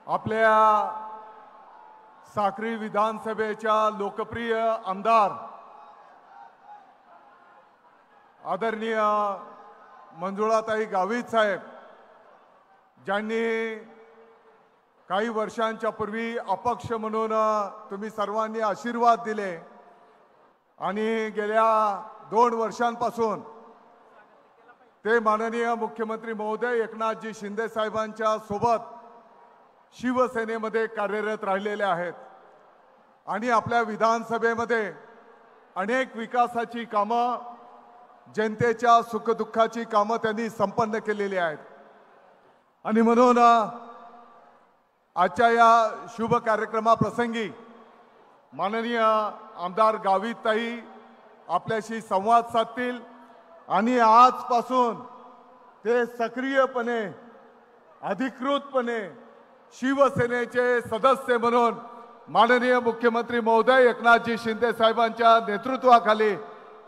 आपल्या साक्री विधानसभेच्या लोकप्रिय आमदार आदरणीय मंजुळाताई गावित साहेब, ज्यांनी काही वर्षांच्या पूर्वी अपक्ष म्हणून तुम्ही सर्वांनी आशीर्वाद दिले आणि गेल्या 2 वर्षांपासून ते माननीय मुख्यमंत्री महोदय एकनाथजी शिंदे साहेबांच्या सोबत शिवसेनेमध्ये कार्यरत राहिलेले आहेत आणि आपल्या विधानसभेमध्ये अनेक विकासाची कामं, जनतेच्या सुखदुःखाची कामं त्यांनी संपन्न केलेली आहेत। आणि म्हणून आजच्या या शुभ कार्यक्रमाप्रसंगी माननीय आमदार गावितताई आपल्याशी संवाद साधतील आणि आजपासून ते सक्रियपणे अधिकृतपणे शिवसेनेचे सदस्य म्हणून माननीय मुख्यमंत्री महोदय एकनाथजी शिंदे साहेबांच्या नेतृत्वाखाली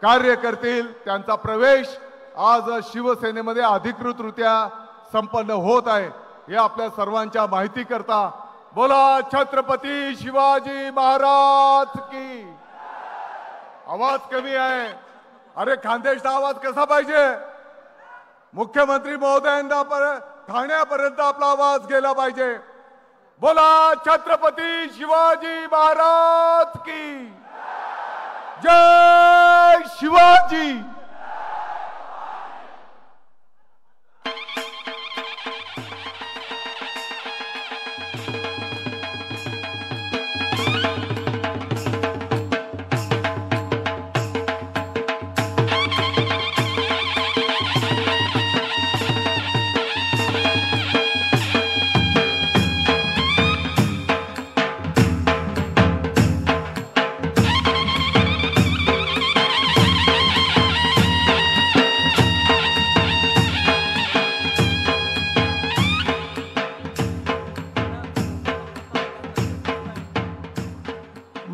कार्य करतील। त्यांचा प्रवेश आज शिवसेनेमध्ये अधिकृतरित्या संपन्न होत आहे। हे आपल्या सर्वांच्या माहिती करता बोला छत्रपती शिवाजी महाराज की। आवाज कमी आहे, अरे खानदेशचा आवाज कसा पाहिजे? मुख्यमंत्री महोदयांना ठाण्यापर्यंत आपला आवाज गेला पाहिजे। बोला छत्रपती शिवाजी महाराज की जय शिवाजी।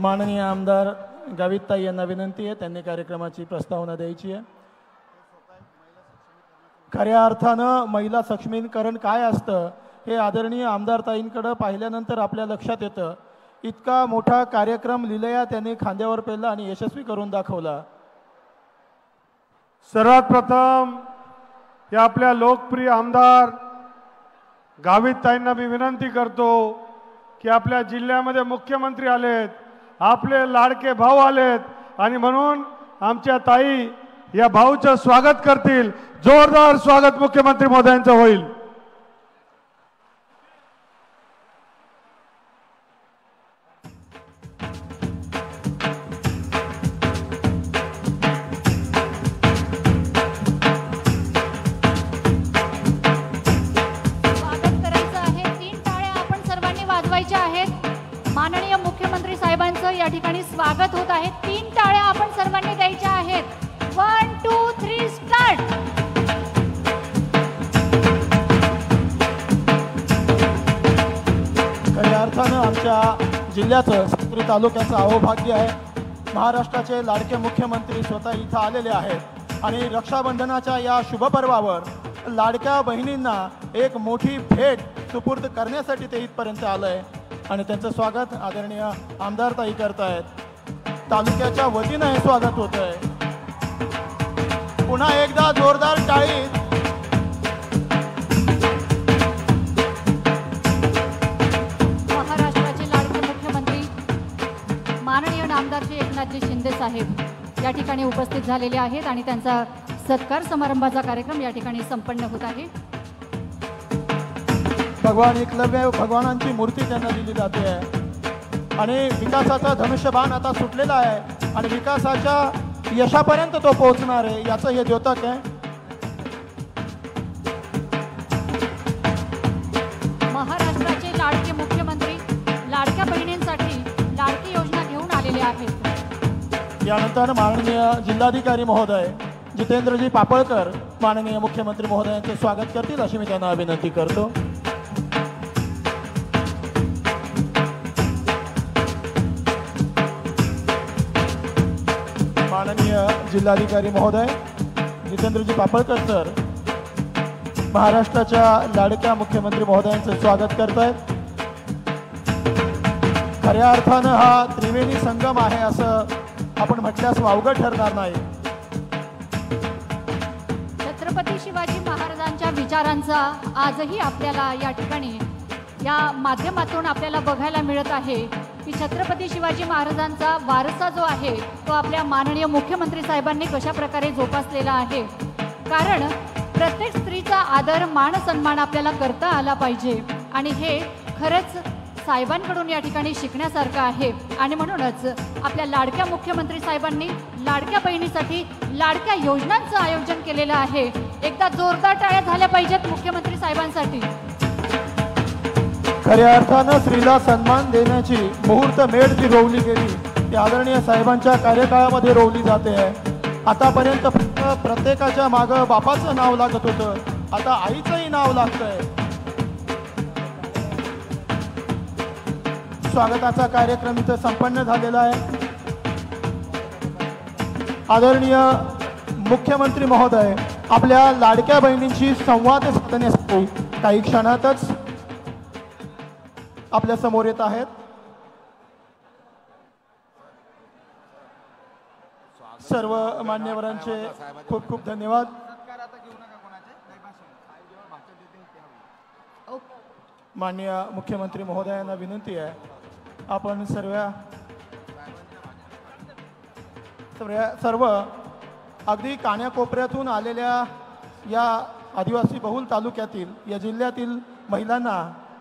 माननीय आमदार गावितताई यांना विनंती आहे, त्यांनी कार्यक्रमाची प्रस्तावना द्यायची आहे। खऱ्या अर्थानं महिला सक्षमीकरण काय असतं हे आदरणीय आमदारताईंकडे पाहिल्यानंतर आपल्या लक्षात येतं। इतका मोठा कार्यक्रम लीलया त्यांनी खांद्यावर पेलला आणि यशस्वी करून दाखवला। सर्वात प्रथम या आपल्या लोकप्रिय आमदार गावितताईंना मी विनंती करतो की आपल्या जिल्ह्यामध्ये मुख्यमंत्री आलेत, आपले लाडके भाऊ आलेत आणि म्हणून आमच्या ताई या भाऊचं स्वागत करतील। जोरदार स्वागत मुख्यमंत्री महोदयांचं होईल। स्वागत करायचं आहे, 3 टाळ्या आपण सर्वांनी वाजवायच्या आहेत। माननीय मुख्यमंत्री साहेबांचं या ठिकाणी स्वागत होत आहे। 3 टाळ्या आपण सर्वांनी द्यायच्या आहेत। 1 2 3 स्टार्ट। खऱ्या अर्थानं आमच्या जिल्ह्याचं साक्री तालुक्याचं अहोभाग्य आहे। महाराष्ट्राचे लाडके मुख्यमंत्री स्वतः इथं आलेले आहेत आणि रक्षाबंधनाच्या या शुभपर्वावर लाडक्या बहिणींना एक मोठी भेट सुपूर्द करण्यासाठी ते इथपर्यंत आलंय आणि त्यांचं स्वागत आदरणीय आमदारताई करतायत। तालुक्याच्या वतीनं हे स्वागत होत आहे। पुन्हा एकदा जोरदार टाळी। महाराष्ट्राचे लाडके मुख्यमंत्री माननीय आमदार श्री एकनाथजी शिंदे साहेब या ठिकाणी उपस्थित झालेले आहेत आणि त्यांचा सत्कार समारंभाचा कार्यक्रम या ठिकाणी संपन्न होत आहे। भगवान एकलव्य भगवानांची मूर्ती त्यांना दिली जाते आहे आणि विकासाचा धनुष्यबाण आता सुटलेला आहे आणि विकासाच्या यशापर्यंत तो पोहोचणार आहे याचं हे द्योतक आहे। महाराष्ट्राचे लाडके मुख्यमंत्री लाडक्या बहिणींसाठी लाडकी योजना घेऊन आलेले आहेत। यानंतर माननीय जिल्हाधिकारी महोदय जितेंद्रजी पापळकर माननीय मुख्यमंत्री महोदयांचे स्वागत करतील अशी मी त्यांना विनंती करतो। माननीय जिल्हाधिकारी महोदय जितेंद्रजी पापळकर सर महाराष्ट्राच्या लाडक्या मुख्यमंत्री महोदयांचे स्वागत करतायत। खऱ्या अर्थानं हा त्रिवेणी संगम आहे असं आपण म्हटल्यास वावगं ठरणार नाही. छत्रपती शिवाजी महाराजांच्या विचारांचा आजही आपल्याला या ठिकाणी या माध्यमातून आपल्याला बघायला मिळत आहे की छत्रपती शिवाजी महाराजांचा वारसा जो आहे तो आपल्या माननीय मुख्यमंत्री साहेबांनी कशा प्रकारे जोपासलेला आहे. कारण प्रत्येक स्त्रीचा आदर मान सन्मान आपल्याला करता आला पाहिजे आणि हे खरंच साहेबांकडून या ठिकाणी शिकण्यासारखं आहे. आणि म्हणूनच आपल्या लाडक्या मुख्यमंत्री साहेबांनी लाडक्या बहिणीसाठी लाडक्या योजनांचं आयोजन केलेलं आहे. एकदा जोरदार टाळ्या झाल्या पाहिजेत मुख्यमंत्री साहेबांसाठी. खऱ्या अर्थानं स्त्रीला सन्मान देण्याची मुहूर्त मेढ जी रोवली गेली ती आदरणीय साहेबांच्या कार्यकाळामध्ये रोवली जाते आहे. आतापर्यंत फक्त प्रत्येकाच्या मागं बापाचं नाव लागत होतं, आता आईचंही नाव लागतंय. स्वागताचा कार्यक्रम इथं संपन्न झालेला आहे. आदरणीय मुख्यमंत्री महोदय आपल्या लाडक्या बहिणींशी संवाद साधण्यासाठी काही क्षणातच आपल्या समोर येत आहेत. सर्व मान्यवरांचे खूप खूप धन्यवाद. माननीय मुख्यमंत्री महोदयांना विनंती आहे आपण सर्व अगदी कानाकोपऱ्यातून आलेल्या या आदिवासी बहुल तालुक्यातील या जिल्ह्यातील महिलांना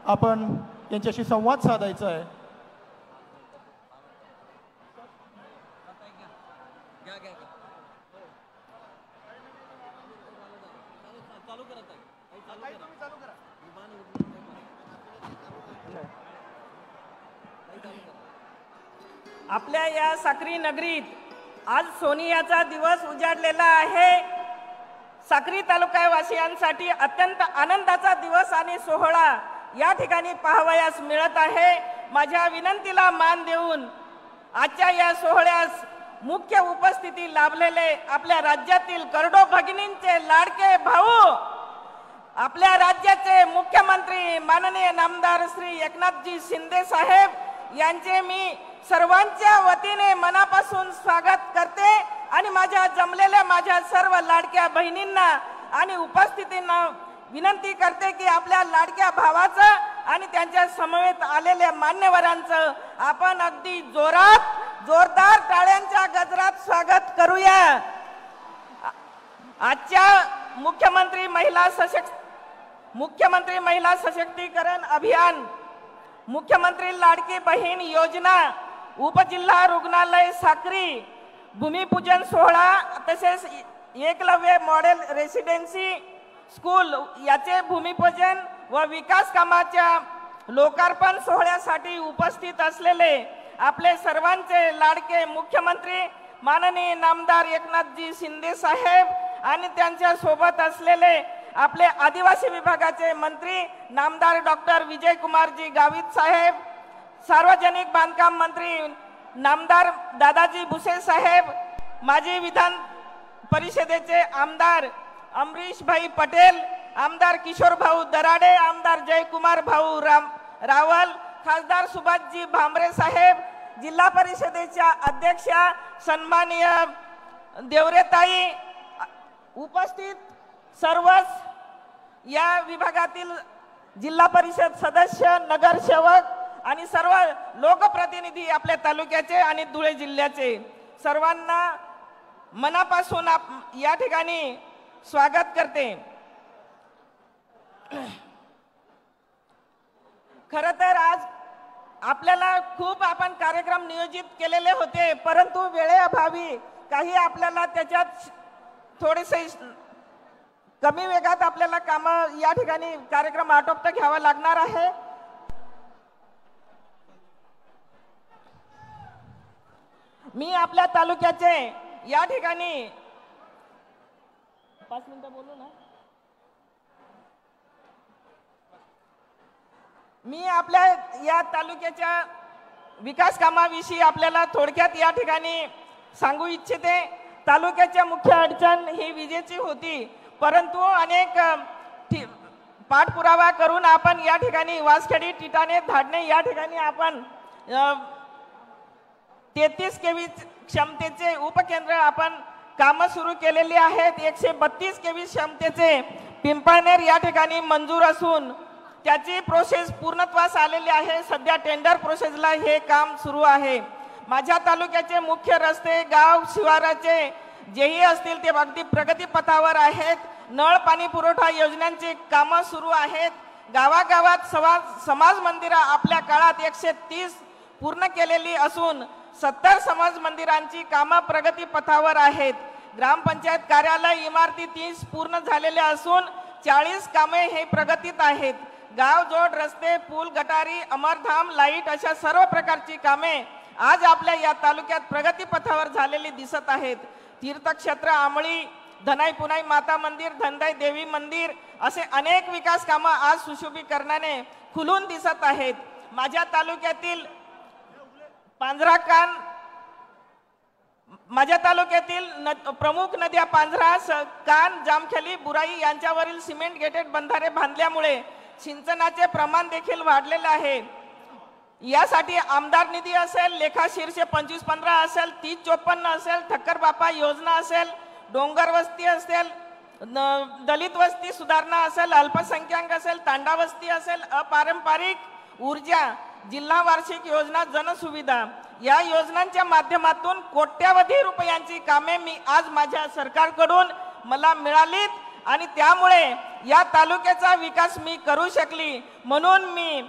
आपण यांच्याशी संवाद साधायचा आहे. आपल्या या साक्री नगरीत आज सोनियाचा दिवस उजाडलेला आहे. साक्री तालुकावासियांसाठी अत्यंत आनंदाचा दिवस आणि सोहळा या ठिकाणी पाहावयास मिळत आहे. माझ्या विनंतीला मान देऊन आजच्या या सोहळ्यास मुख्य उपस्थिती लाभलेले आपल्या राज्यातील करोडो भगिनींचे लाडके भाऊ आपल्या राज्याचे मुख्यमंत्री माननीय नामदार श्री एकनाथजी शिंदे साहेब यांचे मी सर्वांच्या वतीने मनापासून स्वागत करते आणि माझ्या जमलेल्या माझ्या सर्व लाडक्या बहिणींना आणि उपस्थितींना विनंती करते की आपल्या लाडक्या भावाचं आणि त्यांच्या समवेत आलेल्या मान्यवरांचं आपण अगदी जोरदार टाळ्यांच्या गजरात स्वागत करूया. आजच्या मुख्यमंत्री महिला सशक्तीकरण अभियान, मुख्यमंत्री लाडकी बहीण योजना, उपजिल्हा रुग्णालय साक्री, भूमिपूजन सोहळा तसेच एकलव्य मॉडेल रेसिडेन्सी स्कूल याचे भूमिपूजन व विकास कामाच्या लोकार्पण सोहळ्यासाठी उपस्थित असलेले आपले सर्वांचे लाडके मुख्यमंत्री माननीय नामदार एकनाथजी शिंदे साहेब आणि त्यांच्या सोबत असलेले आपले आदिवासी विभागाचे मंत्री नामदार डॉक्टर विजयकुमारजी गावित साहेब, सार्वजनिक बांधकाम मंत्री नामदार दादाजी भुसे साहेब, माजी विधान परिषदेचे आमदार अमरीश भाई पटेल, आमदार किशोर भाऊ दराडे, आमदार जयकुमार भाऊ रावल, खासदार सुभाषजी भामरे साहेब, जिल्हा परिषदेच्या अध्यक्षा सन्माननीय देवरेताई, उपस्थित सर्वच या विभागातील जिल्हा परिषद सदस्य, नगरसेवक आणि सर्व लोकप्रतिनिधी आपल्या तालुक्याचे आणि धुळे जिल्ह्याचे सर्वांना मनापासून या ठिकाणी स्वागत करते. खरं तर आज आपल्याला खूप आपण कार्यक्रम नियोजित केलेले होते, परंतु वेळेअभावी काही आपल्याला त्याच्यात थोडेसे कमी वेगात आपल्याला काम या ठिकाणी कार्यक्रम आटोपता घ्यावा लागणार आहे. मी आपल्या तालुक्याचे या ठिकाणी 5 मिनिटं बोलू ना. मी आपल्या या तालुक्याच्या विकास कामाविषयी आपल्याला थोडक्यात या ठिकाणी सांगू इच्छिते. तालुक्याच्या मुख्य अडचण ही विजेची होती, परंतु अनेक पाठपुरावा करून आपण या ठिकाणी वासखेडी, टिटाणे, धाडणे या ठिकाणी आपण 33 केव्ही क्षमतेचे उपकेंद्र आपण कामं सुरू केलेली आहेत. 132 केव्ही क्षमतेचे पिंपळनेर या ठिकाणी मंजूर असून त्याची प्रोसेस पूर्णत्वास आलेली आहे. सध्या टेंडर प्रोसेसला हे काम सुरू आहे. माझ्या तालुक्याचे मुख्य रस्ते, गाव शिवाराचे जेही असतील ते अगदी प्रगतीपथावर आहेत. नळ पाणी पुरवठा योजनांची कामं सुरू आहेत. गावागावात समाज मंदिरं आपल्या काळात 130 पूर्ण केलेली असून 70 समाज मंदिरांची कामं प्रगतीपथावर आहेत. ग्रामपंचायत कार्यालय इमारती 30 पूर्ण झालेल्या असून 40 कामे हे प्रगतीत आहेत. गाव जोड रस्ते, पूल, गटारी, अमरधाम, लाईट अशा सर्व प्रकारची कामे आज आपल्या या तालुक्यात प्रगतीपथावर झालेली दिसत आहेत. तीर्थक्षेत्र आमळी, धनाई पुनाई माता मंदिर, धनदाई देवी मंदिर असे अनेक विकास कामं आज सुशोभीकरणाने खुलून दिसत आहेत. माझ्या तालुक्यातील प्रमुख नद्या पांझरा, कान, जामखेली, बुराई यांच्यावरील सिमेंट गेटेड बंधारे बांधल्यामुळे सिंचनाचे प्रमाण देखील वाढलेले आहे. यासाठी आमदार निधी असेल, लेखा शीर्षे 2515 असेल, 3054 असेल, ठक्कर बापा योजना असेल, डोंगर वस्ती असेल, दलित वस्ती सुधारणा असेल, अल्पसंख्याक असेल, तांडा वस्ती असेल, अपारंपरिक ऊर्जा, जिल्हा वार्षिक योजना, जनसुविधा या योजनांच्या माध्यमातून कोट्यावधी रुपयांची कामे मी आज माझ्या सरकारकडून मला मिळालीत आणि त्यामुळे या तालुक्याचा विकास मी करू शकली. म्हणून मी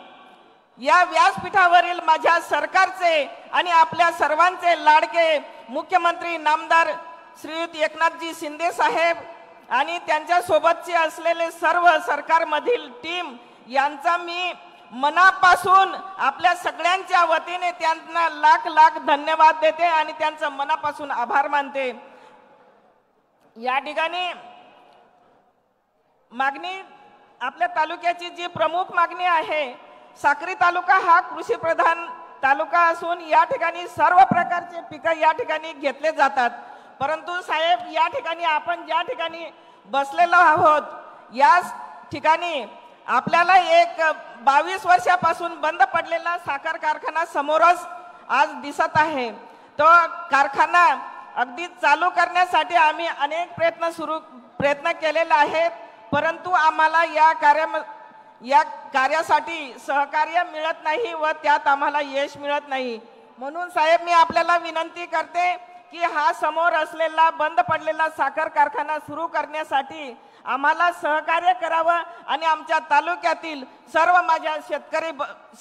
या व्यासपीठावरील माझ्या सरकारचे आणि आपल्या सर्वांचे लाडके मुख्यमंत्री नामदार श्रीयुत एकनाथजी शिंदे साहेब आणि त्यांच्या सोबतचे असलेले सर्व सरकारमधील टीम यांचा मी मनापासून आपल्या सगळ्यांच्या वतीने त्यांना लाख लाख धन्यवाद देते आणि त्यांचं मनापासून आभार मानते. या ठिकाणी मागणी आपल्या तालुक्याची जी प्रमुख मागणी आहे, साक्री तालुका हा कृषी प्रधान तालुका असून या ठिकाणी सर्व प्रकारचे पिकं या ठिकाणी घेतले जातात. परंतु साहेब, या ठिकाणी आपण ज्या ठिकाणी बसलेलो आहोत या ठिकाणी आपल्याला एक 22 वर्षापासून बंद पडलेला साखर कारखाना समोरच आज दिसत आहे. तो कारखाना अगदी चालू करण्यासाठी आम्ही अनेक प्रयत्न केलेले आहेत, परंतु आम्हाला या कार्यासाठी सहकार्य मिळत नाही व त्यात आम्हाला यश मिळत नाही. म्हणून साहेब, मी आपल्याला विनंती करते की हा समोर असलेला बंद पडलेला साखर कारखाना सुरू करण्यासाठी आम्हाला सहकार्य करावं आणि आमच्या तालुक्यातील सर्व माझ्या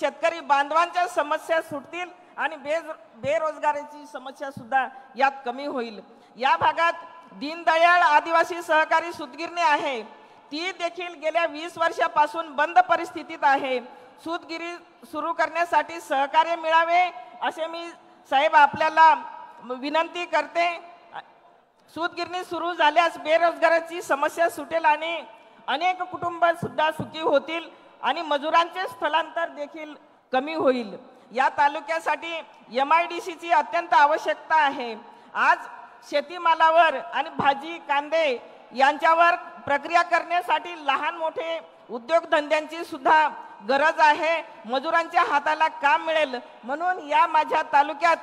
शेतकरी बांधवांच्या समस्या सुटतील आणि बेरोजगारीची समस्या सुद्धा यात कमी होईल. या भागात दीनदयाळ आदिवासी सहकारी सूतगिरणी आहे, ती देखील गेल्या 20 वर्षापासून बंद परिस्थितीत आहे. सूतगिरी सुरू करण्यासाठी सहकार्य मिळावे असे मी साहेब आपल्याला विनंती करते. सूतगिरणी सुरू झाल्यास बेरोजगाराची समस्या सुटेल आणि अनेक कुटुंब सुद्धा सुखी होतील आणि मजुरांचे स्थलांतर देखील कमी होईल. या तालुक्यासाठी MIDC ची अत्यंत आवश्यकता आहे. आज शेतीमालावर आणि भाजी कांदे यांच्यावर प्रक्रिया करण्यासाठी लहान मोठे उद्योगधंद्यांची सुद्धा गरज आहे. मजुरांच्या हाताला काम मिळेल म्हणून या माझ्या तालुक्यात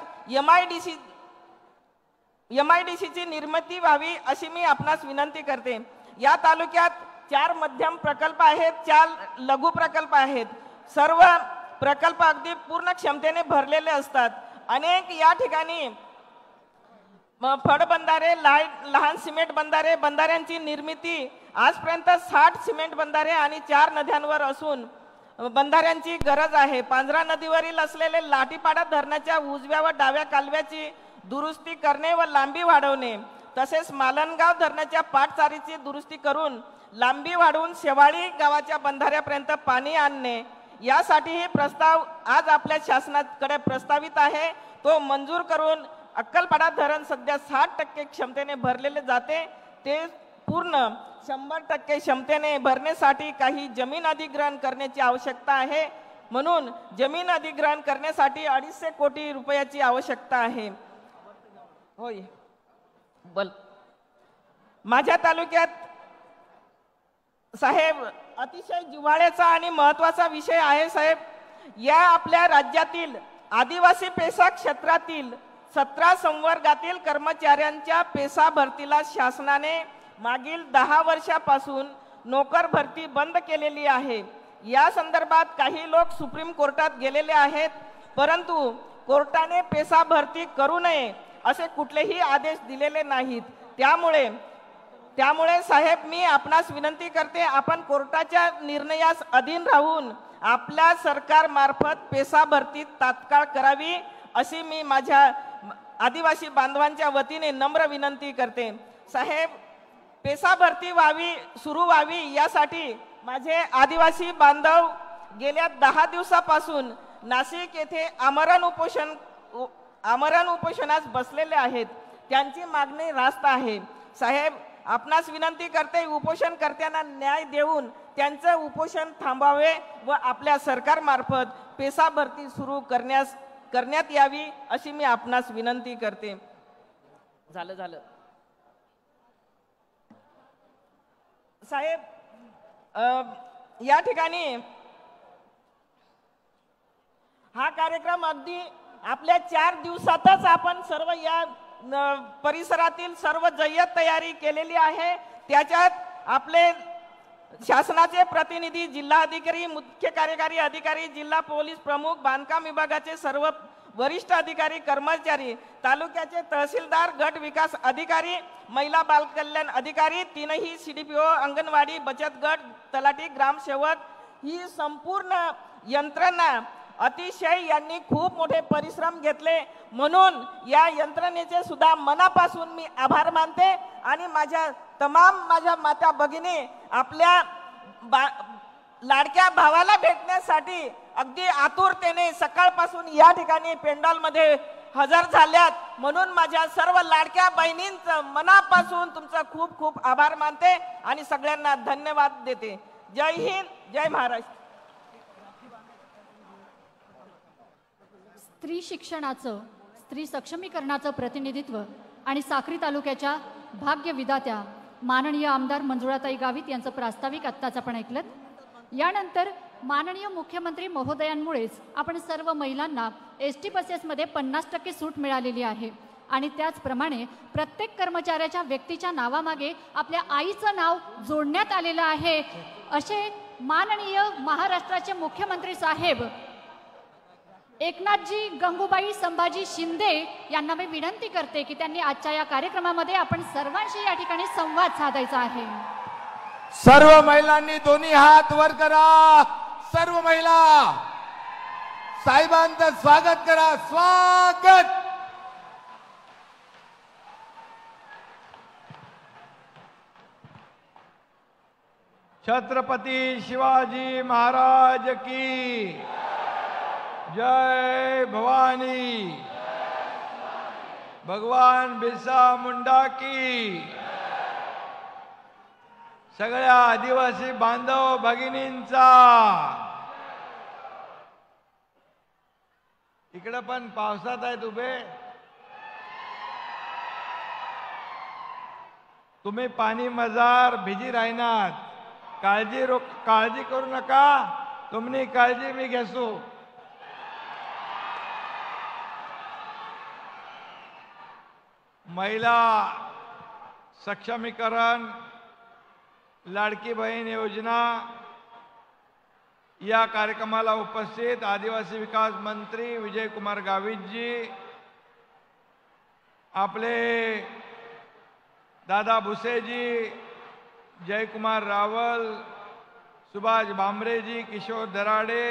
MIDC ची निर्मिती व्हावी अशी मी आपणास विनंती करते. या तालुक्यात 4 मध्यम प्रकल्प आहेत, 4 लघु प्रकल्प आहेत. सर्व प्रकल्प अगदी पूर्ण क्षमतेने भरलेले असतात. अनेक या ठिकाणी फळबंधारे, लहान सिमेंट बंधाऱ्यांची निर्मिती आजपर्यंत 60 सिमेंट बंधारे आणि 4 नद्यांवर असून बंधाऱ्यांची गरज आहे. पांझरा नदीवरील असलेले लाठीपाडा धरणाच्या उजव्या व डाव्या कालव्याची दुरुस्ती करणे व लांबी वाढवणे, तसेच मालनगाव धरणाच्या पाटचारीची दुरुस्ती करून लांबी वाढवून शेवाळी गावाच्या बंधाऱ्यापर्यंत पाणी आणणे, यासाठीही प्रस्ताव आज आपल्या शासनाकडे प्रस्तावित आहे. तो मंजूर करून अक्कलपाडा धरण सध्या 60% क्षमतेने भरलेले जाते. ते पूर्ण 100% क्षमतेने भरण्यासाठी काही जमीन अधिग्रहण करण्याची आवश्यकता आहे. म्हणून जमीन अधिग्रहण करण्यासाठी 250 कोटी रुपयाची आवश्यकता आहे. होय माझ्या तालुक्यात साहेब अतिशय जिव्हाळ्याचा आणि महत्त्वाचा विषय आहे. साहेब, या आपल्या राज्यातील आदिवासी पेसा क्षेत्रातील 17 संवर्गातील कर्मचाऱ्यांच्या पेसा भरतीला शासनाने मागील 10 वर्षापासून नोकर भरती बंद केलेली आहे। या संदर्भात काही लोक सुप्रीम कोर्टात गेलेले आहेत, परंतु कोर्टाने पेसा भरती करू नये असे कुठलेही आदेश दिलेले नाहीत। त्यामुळे साहेब, मी आपणास विनंती करते, आपण कोर्टाच्या निर्णयास अधीन राहून आपल्या सरकार मार्फत पेसा भरती तात्काळ करावी अशी मी माझ्या आदिवासी बांधवांच्या वतीने नम्र विनंती करते। साहेब, पेसा भरती सुरू व्हावी यासाठी माझे आदिवासी बांधव गेल्या 10 दिवसापासून नाशिक येथे आमरण उपोषणास बसलेले आहेत। त्यांची मागणी रास्त आहे। साहेब, आपणास विनंती करते, उपोषणकर्त्यांना न्याय देऊन त्यांचे उपोषण थांबावे व आपल्या सरकार मार्फत पेसा भरती सुरू करण्यात यावी अशी मी आपणास विनंती करते। झालं साहेब, या ठिकाणी हा कार्यक्रम अगदी आपल्या 4 दिवसातच आपण सर्व या परिसरातील सर्व जय्यत तयारी केलेली आहे। त्याच्यात आपले शासनाचे प्रतिनिधी, जिल्हाधिकारी, मुख्य कार्यकारी अधिकारी, जिल्हा पोलीस प्रमुख, बांधकाम विभागाचे सर्व वरिष्ठ अधिकारी, कर्मचारी, तालुक्याचे तहसीलदार, गट विकास अधिकारी, महिला बाल कल्याण अधिकारी, 3ही CDPO, अंगणवाडी, बचत गट, तलाठी, ग्रामसेवक, ही संपूर्ण यंत्रणा अतिशय यांनी खूप मोठे परिश्रम घेतले, म्हणून या यंत्रणेचे सुद्धा मनापासून मी आभार मानते। आणि माझ्या माता भगिनी आपल्या लाडक्या भावाला भेटण्यासाठी अगदी आतुरतेने सकाळपासून या ठिकाणी पेंडॉलमध्ये हजर झाल्यात, म्हणून माझ्या सर्व लाडक्या बहिणींचं मनापासून तुमचं खूप खूप आभार मानते आणि सगळ्यांना धन्यवाद देते। जय हिंद, जय महाराष्ट्र। स्त्री शिक्षणाचं, स्त्री सक्षमीकरणाचं प्रतिनिधित्व आणि साक्री तालुक्याच्या भाग्य विधात्या माननीय आमदार मंजुळाताई गावित यांचं प्रास्ताविक आत्ताच आपण ऐकलं। यानंतर माननीय मुख्यमंत्री महोदयांमुळेच आपण सर्व महिलांना ST बसेसमध्ये 50% सूट मिळालेली आहे आणि त्याचप्रमाणे प्रत्येक कर्मचाऱ्याच्या व्यक्तीच्या नावामागे आपल्या आईचं नाव जोडण्यात आलेलं आहे। असे माननीय महाराष्ट्राचे मुख्यमंत्री साहेब एकनाथजी गंगूबाई संभाजी शिंदे यांना मी विनंती करते की त्यांनी आजच्या या कार्यक्रमामध्ये आपण सर्वांशी या ठिकाणी संवाद साधायचा आहे। सर्व महिलांनी दोन्ही हात वर करा। सर्व महिला साहेबांचं स्वागत करा। स्वागत। छत्रपती शिवाजी महाराज की जय भवानी। भगवान बिरसा मुंडा की। सगळ्या आदिवासी बांधव भगिनींचा इकडे पण पावसात आहेत उभे, तुम्ही पाणी मजार भिजी राहणार, काळजी करू नका, तुमनी काळजी मी घेसू। महिला सक्षमीकरण लाडकी बहीण योजना या कार्यक्रमाला उपस्थित आदिवासी विकास मंत्री विजय कुमार गावित जी, आपले दादा भुसे जी, जयकुमार रावल, सुभाष भामरे जी, किशोर दराडे,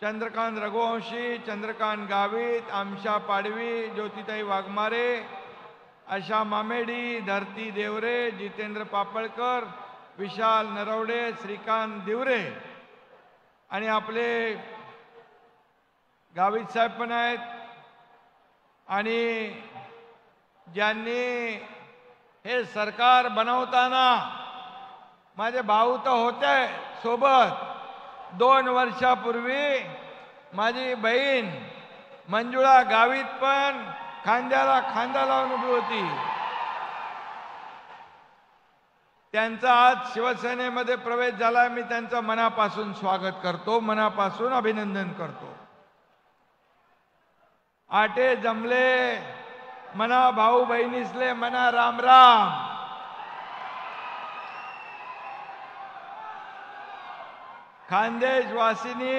चंद्रकांत रघुवंशी, चंद्रकांत गावित, आमशा पाडवी, ज्योतिताई वाघमारे, आशा मामेडी, धरती देवरे, जितेंद्र पापळकर, विशाल नरवडे, श्रीकांत दिवरे आणि आपले गावित साहेब पण आहेत। आणि ज्यांनी हे सरकार बनवताना माझे भाऊ तर होते सोबत, 2 वर्षापूर्वी माझी बहीण मंजुळा गावित पण खांद्याला खांदा लावून उभी होती। त्यांचा आज शिवसेनेमध्ये प्रवेश झाला, मी त्यांचं मनापासून स्वागत करतो, मनापासून अभिनंदन करतो। आटे जमले मना भाऊ बहिणीसले मना राम राम. खानदेश वासिनी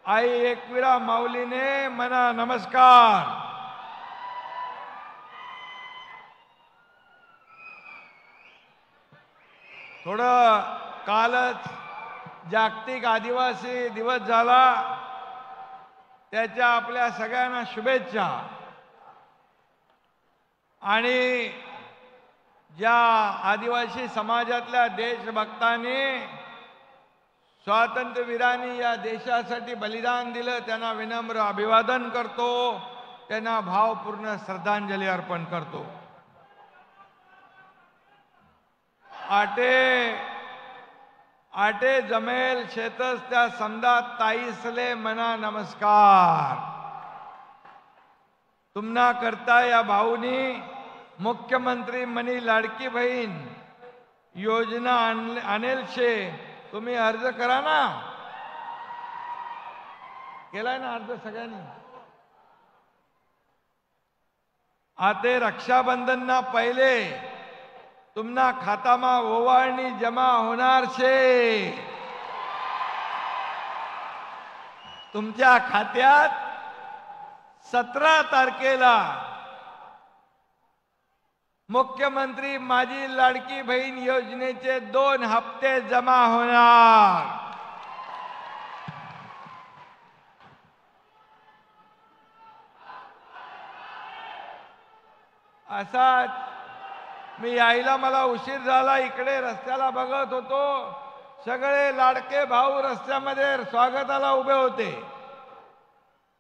आई एकविरा माऊलीने मना नमस्कार. थोडं कालच जागतिक आदिवासी दिवस झाला, त्याच्या आपल्या सगळ्यांना शुभेच्छा. आणि ज्या आदिवासी समाजातल्या देशभक्तांनी स्वातंत्र्यवीरांनी या देशासाठी बलिदान दिलं त्यांना विनम्र अभिवादन करतो, त्यांना भावपूर्ण श्रद्धांजली अर्पण करतो. आटे जमेल शेतस त्या समदा ताईसले मना नमस्कार. तुमना करता या भाऊनी मुख्यमंत्री मनी लाडकी बहीण योजना आणेल शे. तुम्ही अर्ज करा ना. केलाय ना अर्ज सगळ्यांनी. आते रक्षाबंधन ना पहिले तुमना खातामा ओवाळणी जमा होणार शे. तुमच्या खात्यात 17 तारखेला मुख्यमंत्री माझी लाडकी बहीण योजनेचे 2 हप्ते जमा होणार. असाच मी यायला मला उशीर झाला, इकडे रस्त्याला बघत होतो, सगळे लाडके भाऊ रस्त्यामध्ये स्वागताला उभे होते.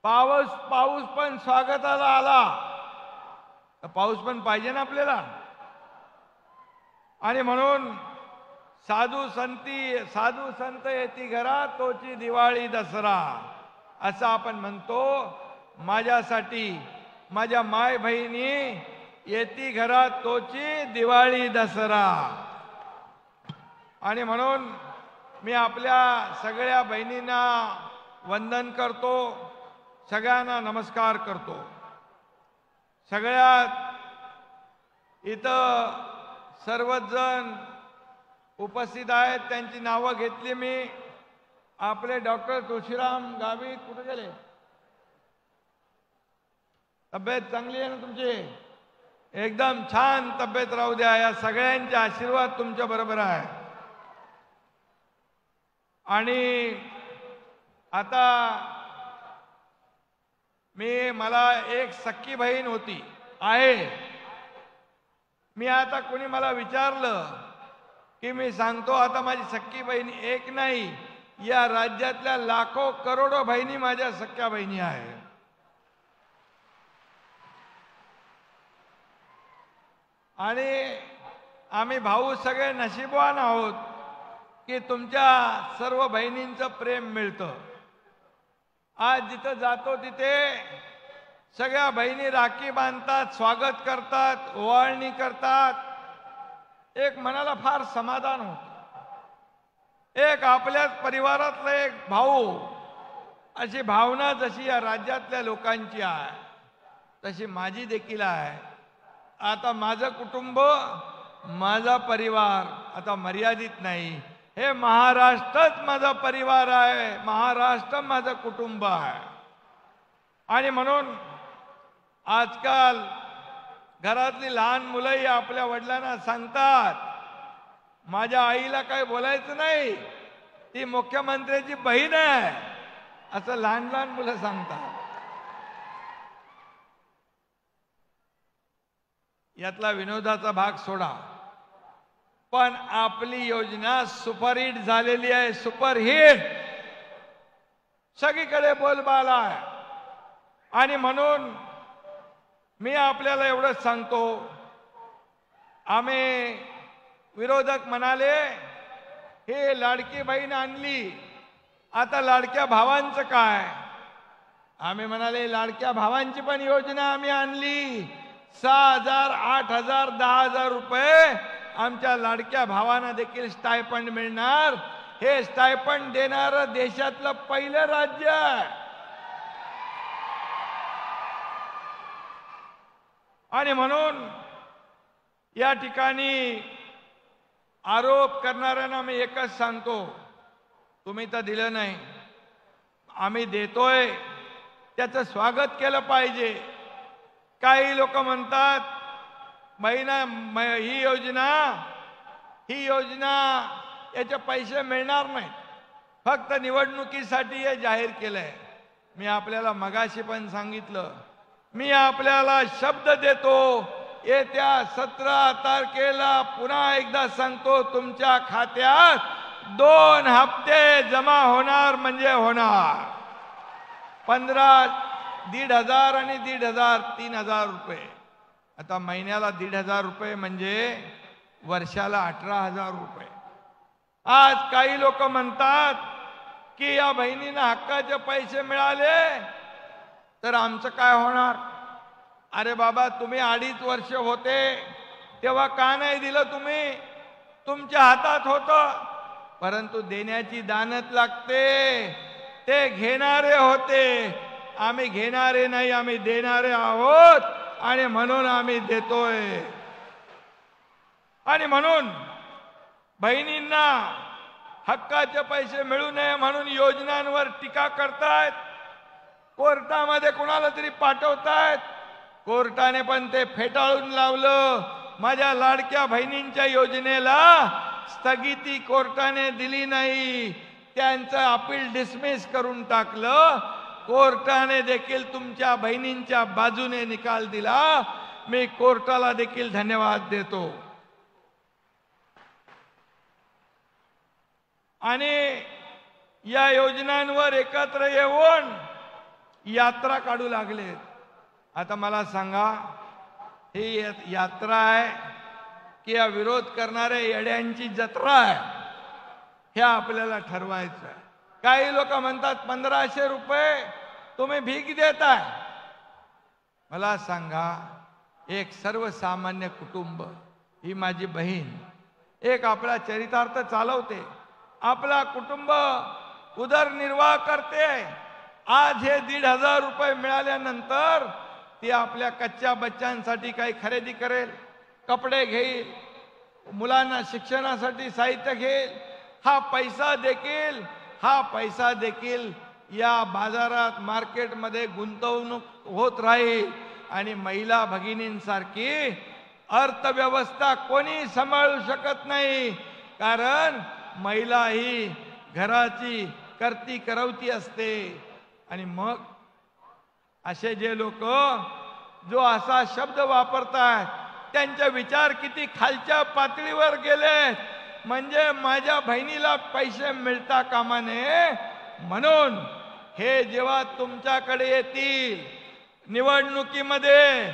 पाऊस पण स्वागताला आला. पाऊस पण पाहिजे ना आपल्याला. आणि म्हणून साधू संत येती घरा तोची दिवाळी दसरा असं आपण म्हणतो. माझ्यासाठी माझ्या माय बहिणी येती घरा तोची दिवाळी दसरा. आणि म्हणून मी आपल्या सगळ्या बहिणींना वंदन करतो, सगळ्यांना नमस्कार करतो. सगळ्यात इथं सर्वच जण उपस्थित आहेत, त्यांची नावं घेतली मी. आपले डॉक्टर तुळशीराम गावित कुठे गेले? तब्येत चांगली आहे ना तुमची? एकदम छान तब्येत राहू द्या. या सगळ्यांचे आशीर्वाद तुमच्या बरोबर आहे. आणि आता मला एक सख्खी बहीण होती आहे. मी आता कोणी मला विचारलं की मी सांगतो आता माझी सख्खी बहीण एक नाही, या राज्यातल्या लाखो करोडो बहिणी माझ्या सख्ख्या बहिणी आहे. आणि आम्ही भाऊ सगळे नशीबवान आहोत की तुमच्या सर्व बहिणींचं प्रेम मिळतं. आज जिथं जातो तिथे सगळ्या बहिणी राखी बांधतात, स्वागत करतात, ओवाळणी करतात. एक मनाला फार समाधान होतं. एक आपल्याच परिवारातला एक भाऊ अशी भावना जशी या राज्यातल्या लोकांची आहे तशी माझी देखील आहे. आता माझं कुटुंब, माझा परिवार आता मर्यादित नाही. हे महाराष्ट्रच माझा परिवार आहे, महाराष्ट्र माझं कुटुंब आहे. आणि म्हणून आजकाल घरातली लहान मुलंही आपल्या वडिलांना सांगतात, माझ्या आईला काही बोलायचं नाही, ती मुख्यमंत्र्याची बहीण आहे, असं लहान लहान मुलं सांगतात. यातला विनोदाचा भाग सोडा, पण आपली योजना सुपरहिट झालेली आहे. सुपरहिट सगळीकडे बोलबाला आहे. आणि म्हणून मी आपल्याला एवढंच सांगतो, आम्ही विरोधक म्हणाले हे लाडकी बहीण आणली, आता लाडक्या भावांचं काय? आम्ही म्हणाले लाडक्या भावांची पण योजना आम्ही आणली. 6,000, 8,000, 10,000 रुपये आमच्या लाडक्या भावांना देखील स्टायपंड मिळणार. हे स्टायपंड देणारं देशातलं पहिलं राज्य आहे. आणि म्हणून या ठिकाणी आरोप करणाऱ्यांना मी एकच सांगतो, तुम्ही तर दिलं नाही, आम्ही देतोय, त्याचं स्वागत केलं पाहिजे. काही लोक म्हणतात ही योजना याचे पैसे मिळणार नाहीत, फक्त निवडणुकीसाठी हे जाहीर केलंय. मी आपल्याला मगाशी पण सांगितलं, मी आपल्याला शब्द देतो, येत्या 17 तारखेला पुन्हा एकदा सांगतो, तुमच्या खात्यात 2 हप्ते जमा होणार म्हणजे होणार. 1,500 आणि 1,500 3,000 रुपये. आता महिन्याला 1,500 रुपये म्हणजे वर्षाला 18,000 रुपये. आज काही लोक म्हणतात की या बहिणींना हक्काचे पैसे मिळाले तर आमचं काय होणार. अरे बाबा, तुम्ही 2.5 वर्ष होते तेव्हा का नाही दिलं तुम्ही? तुमच्या हातात होतं, परंतु देण्याची दानत लागते. ते घेणारे होते, आम्ही घेणारे नाही, आम्ही देणारे आहोत आणि म्हणून आम्ही देतोय. आणि म्हणून बहिणींना हक्काचे पैसे मिळू नये म्हणून योजनांवर टीका करतायत, कोर्टामध्ये कोणाला तरी पाठवतायत. कोर्टाने पण ते फेटाळून लावलं. माझ्या लाडक्या बहिणींच्या योजनेला स्थगिती कोर्टाने दिली नाही, त्यांचं अपील डिसमिस करून टाकलं. कोर्टाने देखील तुमच्या बहिणींच्या बाजूने निकाल दिला. मी कोर्टाला देखील धन्यवाद देतो. आणि या योजनांवर एकत्र येऊन यात्रा काढू लागले. आता मला सांगा, ही यात्रा आहे की या विरोध करणाऱ्या येड्यांची जत्रा आहे, हे आपल्याला ठरवायचं आहे. काही लोक म्हणतात 1,500 रुपये तुम्ही भीक देताय. मला सांगा, एक सर्वसामान्य कुटुंब, ही माझी बहीण, एक आपला चरितार्थ चालवते, आपला कुटुंब उदरनिर्वाह करते. आज हे 1,500 रुपये मिळाल्यानंतर ती आपल्या कच्च्या बच्चांसाठी काही खरेदी करेल, कपडे घेईल, मुलांना शिक्षणासाठी साहित्य घेईल. हा पैसा देखील या बाजारात मार्केटमध्ये गुंतवणूक होत राहील. आणि महिला भगिनींसारखी अर्थव्यवस्था कोणी सांभाळू शकत नाही, कारण महिला ही घराची करती करवती असते. आणि मग असे जे लोक जो असा शब्द वापरतात त्यांचे विचार किती खालच्या पातळीवर गेले. म्हणजे माझ्या बहिणीला पैसे मिळता कामा नये म्हणून हे जेव्हा तुमच्याकडे येतील निवडणुकीमध्ये,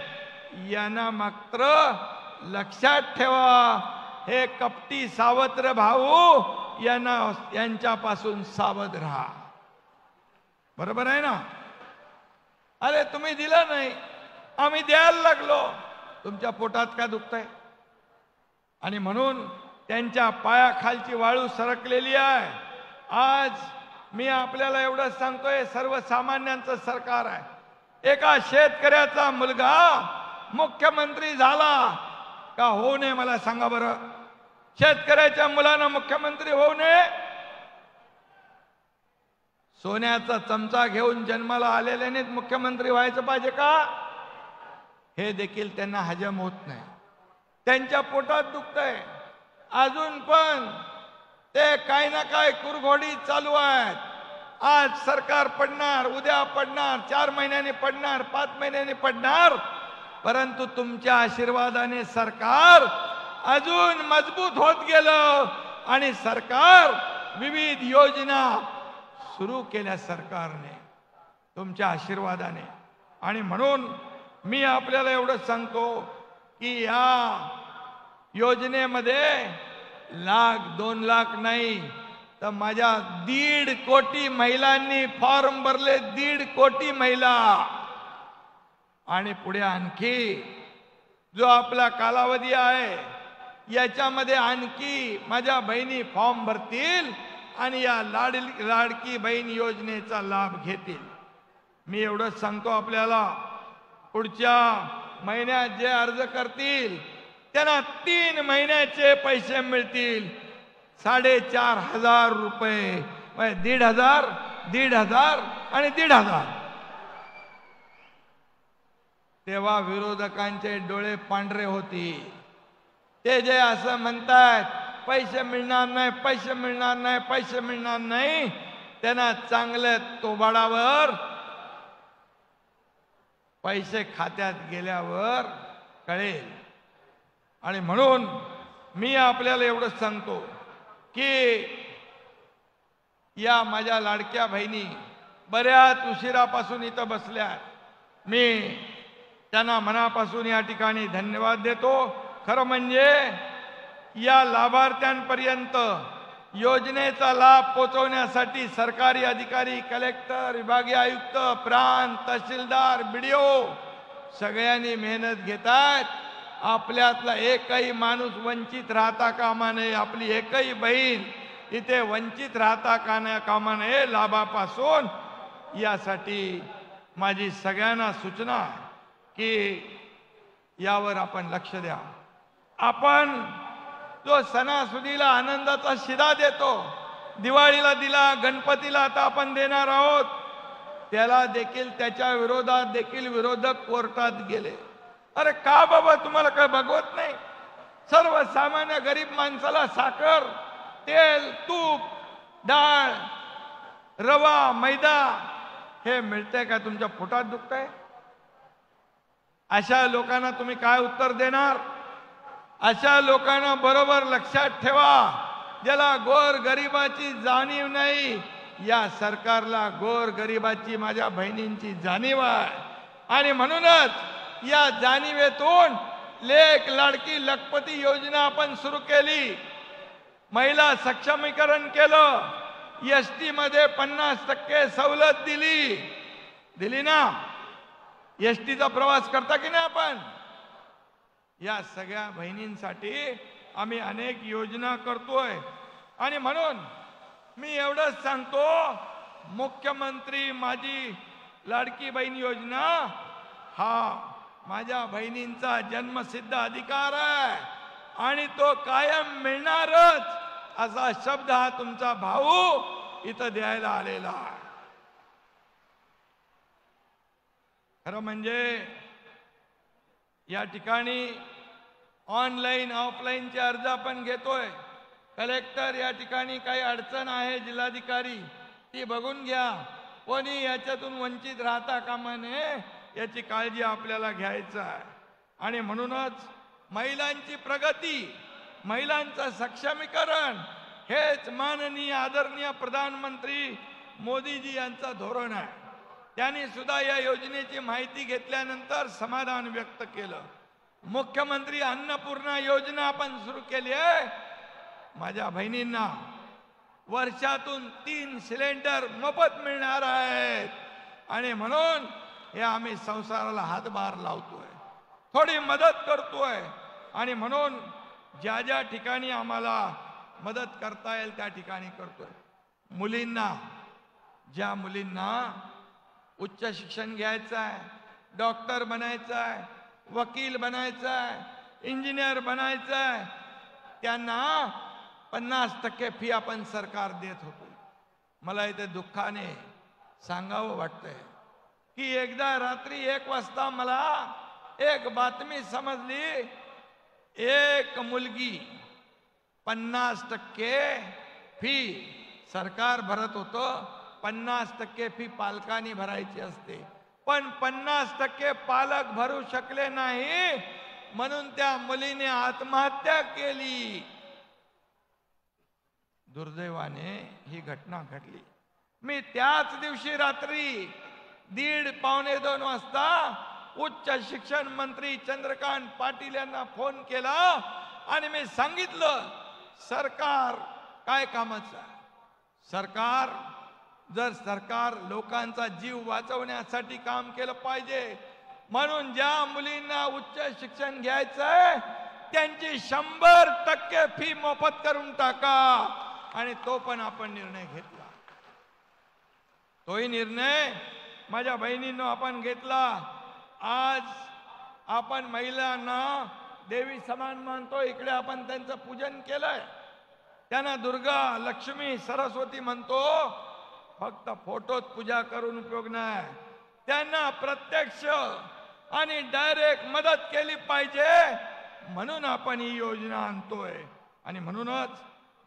यांना मात्र लक्षात ठेवा, हे कपटी सावत्र भाऊ, यांच्यापासून सावध राहा. बरोबर आहे ना? अरे तुम्ही दिलं नाही, आम्ही द्यायला लागलो, तुमच्या पोटात काय दुखतंय? आणि म्हणून त्यांच्या पायाखालची वाळू सरकलेली आहे. आज मी आपल्याला एवढं सांगतोय, सर्वसामान्यांचं सरकार आहे. एका शेतकऱ्याचा मुलगा मुख्यमंत्री झाला का होऊ नये? मला सांगा बरं, शेतकऱ्याच्या मुलानं मुख्यमंत्री होऊ नये? सोन्याचा चमचा घेऊन जन्माला आलेल्यानेच मुख्यमंत्री व्हायचं पाहिजे का? हे देखील त्यांना हजम होत नाही. त्यांच्या पोटात दुखतंय. अजून पण ते काही ना काही कुरघोडी चालू आहेत. आज सरकार पडणार, उद्या पडणार, 4 महिन्यांनी पडणार, 5 महिन्यांनी पडणार, परंतु तुमच्या आशीर्वादाने सरकार अजून मजबूत होत गेलं आणि सरकार विविध योजना सुरू केल्या सरकारने तुमच्या आशीर्वादाने. आणि म्हणून मी आपल्याला एवढं सांगतो की या योजनेमध्ये 1,00,000-2 लाख नाही तर माझ्या 1.5 कोटी महिलांनी फॉर्म भरले. 1.5 कोटी महिला. आणि पुढे आणखी जो आपला कालावधी आहे याच्यामध्ये आणखी माझ्या बहिणी फॉर्म भरतील आणि या लाडकी बहीण योजनेचा लाभ घेतील. मी एवढंच सांगतो आपल्याला, पुढच्या महिन्यात जे अर्ज करतील त्यांना 3 महिन्याचे पैसे मिळतील 4,500 रुपये. 1,500, 1,500 आणि 1,500. तेव्हा विरोधकांचे डोळे पांढरे होते. ते जे असं म्हणतात पैसे मिळणार नाही, पैसे मिळणार नाही, पैसे मिळणार नाही, त्यांना चांगल्या तोबाडावर पैसे खात्यात गेल्यावर कळेल. आणि म्हणून मी आपल्याला एवढंच सांगतो की या माझ्या लाडक्या बहिणी बऱ्याच उशिरापासून इथं बसल्या. मी त्यांना मनापासून या ठिकाणी धन्यवाद देतो. खरं म्हणजे या लाभार्थ्यांपर्यंत योजनेचा लाभ पोहोचवण्यासाठी सरकारी अधिकारी, कलेक्टर, विभागीय आयुक्त, प्रांत, तहसीलदार, BDO सगळ्यांनी मेहनत घेतात. आपल्यातला एकही माणूस वंचित राहता कामा नये. आपली एकही बहीण इथे वंचित राहता कामा नये लाभापासून. यासाठी माझी सगळ्यांना सूचना की यावर आपण लक्ष द्या. आपण जो सणासुदीला आनंदाचा शिदा देतो, दिवाळीला दिला, गणपतीला आता आपण देणार आहोत, त्याला देखील त्याच्या विरोधात देखील विरोधक कोर्टात गेले. अरे का बाबा, तुम्हाला काय बघवत नाही? सर्वसामान्य गरीब माणसाला साखर, तेल, तूप, डाळ, रवा, मैदा हे मिळतंय का? तुमच्या पोटात दुखतंय? अशा लोकांना तुम्ही काय उत्तर देणार? अशा लोकांना बरोबर लक्षात ठेवा, ज्याला गोर गरिबाची जाणीव नाही. या सरकारला गोर गरिबाची, माझ्या बहिणींची जाणीव आहे. आणि म्हणूनच या जाणीवेतून लेक लाडकी लखपती योजना आपण सुरू केली. महिला सक्षमीकरण केलं. ST मध्ये 50% सवलत दिली ना? STचा प्रवास करता की नाही आपण? या सगळ्या बहिणींसाठी आम्ही अनेक योजना करतोय. आणि म्हणून मी एवढंच सांगतो, मुख्यमंत्री माझी लाडकी बहीण योजना हा माझ्या बहिणींचा जन्मसिद्ध अधिकार आहे आणि तो कायम मिळणारच, असा शब्द हा तुमचा भाऊ इथं द्यायला आलेला आहे. खरं म्हणजे या ठिकाणी ऑनलाईन ऑफलाईनचे अर्ज आपण घेतोय. कलेक्टर या ठिकाणी काही अडचण आहे, जिल्हाधिकारी ती बघून घ्या. कोणी याच्यातून वंचित राहता कामा नये याची काळजी आपल्याला घ्यायचं आहे. आणि म्हणूनच महिलांची प्रगती, महिलांचं सक्षमीकरण हेच माननीय आदरणीय प्रधानमंत्री मोदीजी यांचं धोरण आहे. त्यांनी सुद्धा या योजनेची माहिती घेतल्यानंतर समाधान व्यक्त केलं. मुख्यमंत्री अन्नपूर्णा योजना आपण सुरू केली आहे. माझ्या बहिणींना वर्षातून 3 सिलेंडर मोफत मिळणार आहेत. आणि म्हणून हे आम्ही संसाराला हातभार लावतोय, थोडी मदत करतोय. आणि म्हणून ज्या ज्या ठिकाणी आम्हाला मदत करता येईल त्या ठिकाणी करतोय. मुलींना, ज्या मुलींना उच्च शिक्षण घ्यायचं आहे, डॉक्टर बनायचं आहे, वकील बनायचं आहे, इंजिनियर बनायचं आहे, त्यांना 50% फी आपण सरकार देत होतो. मला इथे दुःखाने सांगावं वाटतंय की एकदा रात्री 1 वाजता मला एक बातमी समजली. एक मुलगी 50% फी सरकार भरत होतं, 50% फी पालकांनी भरायची असते, पण 50% पालक भरू शकले नाही म्हणून त्या मुलीने आत्महत्या केली. दुर्दैवाने ही घटना घडली. मी त्याच दिवशी रात्री 1:30-1:45 वाजता उच्च शिक्षण मंत्री चंद्रकांत पाटील यांना फोन केला आणि मी सांगितलं, सरकार काय कामाचं आहे? सरकार लोकांचा जीव वाचवण्यासाठी काम केलं पाहिजे. म्हणून ज्या मुलींना उच्च शिक्षण घ्यायचंय त्यांची 100% फी मोफत करून टाका. आणि तो पण आपण निर्णय घेतला. तोही निर्णय माझ्या बहिणींनो आपण घेतला. आज आपण महिलांना देवी समान मानतो, इकडे आपण त्यांचं पूजन केलंय. त्यांना दुर्गा, लक्ष्मी, सरस्वती म्हणतो. फक्त फोटोत पूजा करून उपयोग नाही. त्यांना प्रत्यक्ष आणि डायरेक्ट मदत केली पाहिजे, म्हणून आपण ही योजना आणतोय. आणि म्हणूनच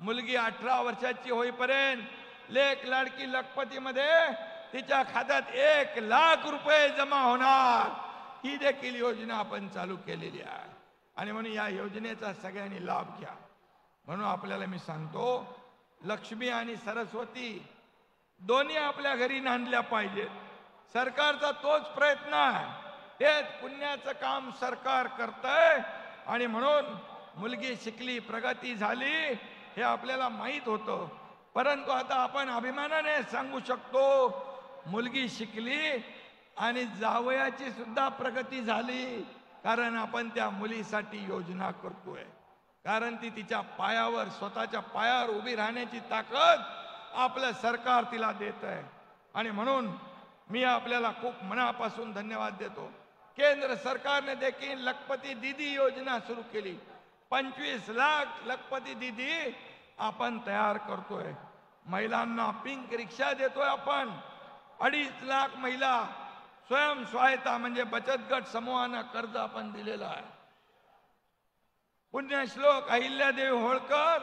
मुलगी 18 वर्षाची होईपर्यंत लेक लाडकी लखपतीमध्ये तिच्या खात्यात 1 लाख रुपये जमा होणार, ही देखील योजना आपण चालू केलेली आहे. आणि म्हणून या योजनेचा सगळ्यांनी लाभ घ्या. म्हणून आपल्याला मी सांगतो, लक्ष्मी आणि सरस्वती दोन्ही आपल्या घरी नांदल्या पाहिजेत. सरकारचा तोच प्रयत्न आहे, तेच पुण्याचं काम सरकार करतंय. आणि म्हणून मुलगी शिकली, प्रगती झाली, हे आपल्याला माहीत होतं. परंतु आता आपण अभिमानाने सांगू शकतो, मुलगी शिकली आणि जावयाची सुद्धा प्रगती झाली. कारण आपण त्या मुलीसाठी योजना करतोय. कारण ती तिच्या पायावर, स्वतःच्या पायावर उभी राहण्याची ताकद आपलं सरकार तिला देत आहे. आणि म्हणून मी आपल्याला खूप मनापासून धन्यवाद देतो. केंद्र सरकारने देखील लखपती दीदी योजना सुरू केली. 25 लाख लखपती दीदी आपण तयार करतोय. महिलांना पिंक रिक्षा देतोय आपण. 2.5 लाख महिला स्वयंसहायता म्हणजे बचत गट समूहांना कर्ज आपण दिलेलं आहे. पुण्यश्लोक अहिल्यादेवी होळकर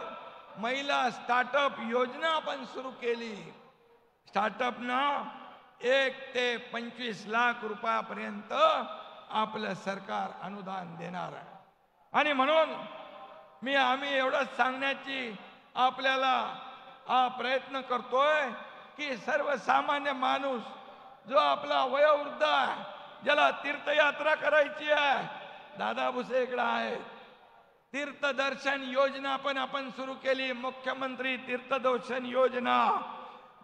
महिला स्टार्टअप योजना आपण सुरू केली. स्टार्टअपना 1 ते 25 लाख रुपयापर्यंत आपलं सरकार अनुदान देणार आहे. आणि म्हणून आम्ही एवढंच सांगण्याची आपल्याला प्रयत्न करतोय की सर्वसामान्य माणूस जो आपला वयोवृद्ध आहे, ज्याला तीर्थयात्रा करायची आहे, दादा भुसे इकडे आहेत, तीर्थदर्शन योजना पण आपण सुरू केली. मुख्यमंत्री तीर्थदर्शन योजना.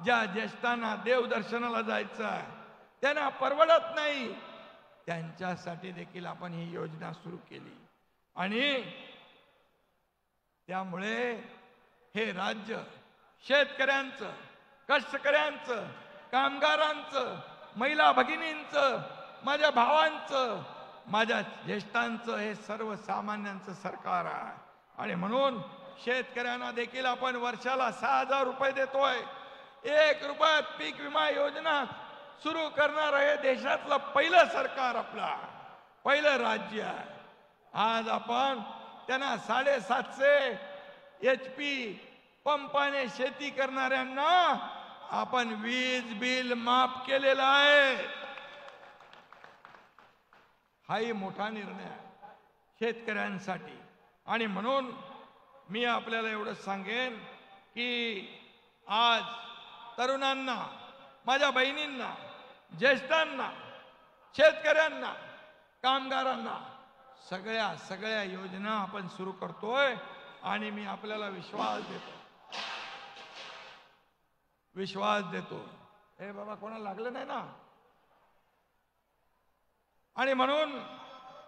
ज्या ज्येष्ठांना देवदर्शनाला जायचं आहे, त्यांना परवडत नाही, त्यांच्यासाठी देखील आपण ही योजना सुरू केली. आणि त्यामुळे हे राज्य शेतकऱ्यांचं, कष्टकऱ्यांचं, कामगारांचं, महिला भगिनींचं, माझ्या भावांचं, माझ्या ज्येष्ठांचं, हे सर्वसामान्यांचं सरकार आहे. आणि म्हणून शेतकऱ्यांना देखील आपण वर्षाला 6,000 रुपये देतोय. 1 रुपयात पीक विमा योजना सुरू करणार हे देशातलं पहिलं सरकार, आपला पहिलं राज्य आहे. आज आपण त्यांना 750 HP पंपाने शेती करणाऱ्यांना आपण वीज बिल माफ केलेलं आहे. हाही मोठा निर्णय आहे शेतकऱ्यांसाठी. आणि म्हणून मी आपल्याला एवढं सांगेन की आज तरुणांना, माझ्या बहिणींना, ज्येष्ठांना, शेतकऱ्यांना, कामगारांना सगळ्या योजना आपण सुरू करतोय. आणि मी आपल्याला विश्वास देतो. हे बाबा, कोणाला लागलं नाही ना. आणि म्हणून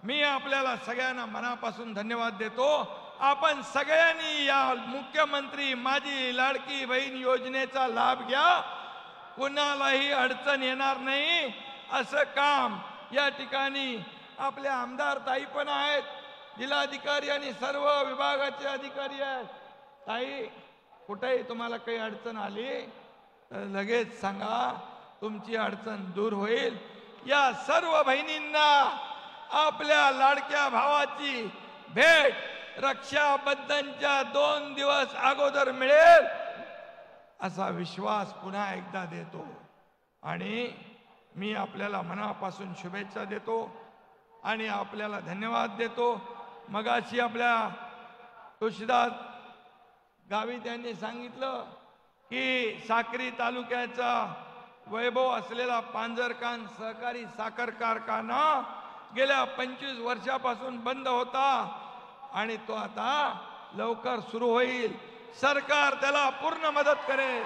मी आपल्याला सगळ्यांना मनापासून धन्यवाद देतो. आपण सगळ्यांनी या मुख्यमंत्री माझी लाडकी बहीण योजनेचा लाभ घ्या. कुणालाही अडचण येणार नाही असं काम या ठिकाणी आपले आमदार ताई पण आहेत, जिल्हाधिकारी आणि सर्व विभागाचे अधिकारी आहेत. ताई, कुठेही तुम्हाला काही अडचण आली तर लगेच सांगा, तुमची अडचण दूर होईल. या सर्व बहिणींना आपल्या लाडक्या भावाची भेट रक्षाबंधनच्या 2 दिवस अगोदर मिळेल असा विश्वास पुन्हा एकदा देतो. आणि मी आपल्याला मनापासून शुभेच्छा देतो आणि आपल्याला धन्यवाद देतो. मगाशी आपल्या तुळशीदास गावित यांनी सांगितलं की साक्री तालुक्याचा वैभव असलेला पांजरकान सहकारी साखर कारखाना गेल्या 25 वर्षापासून बंद होता आणि तो आता लवकर सुरू होईल. सरकार त्याला पूर्ण मदत करेल.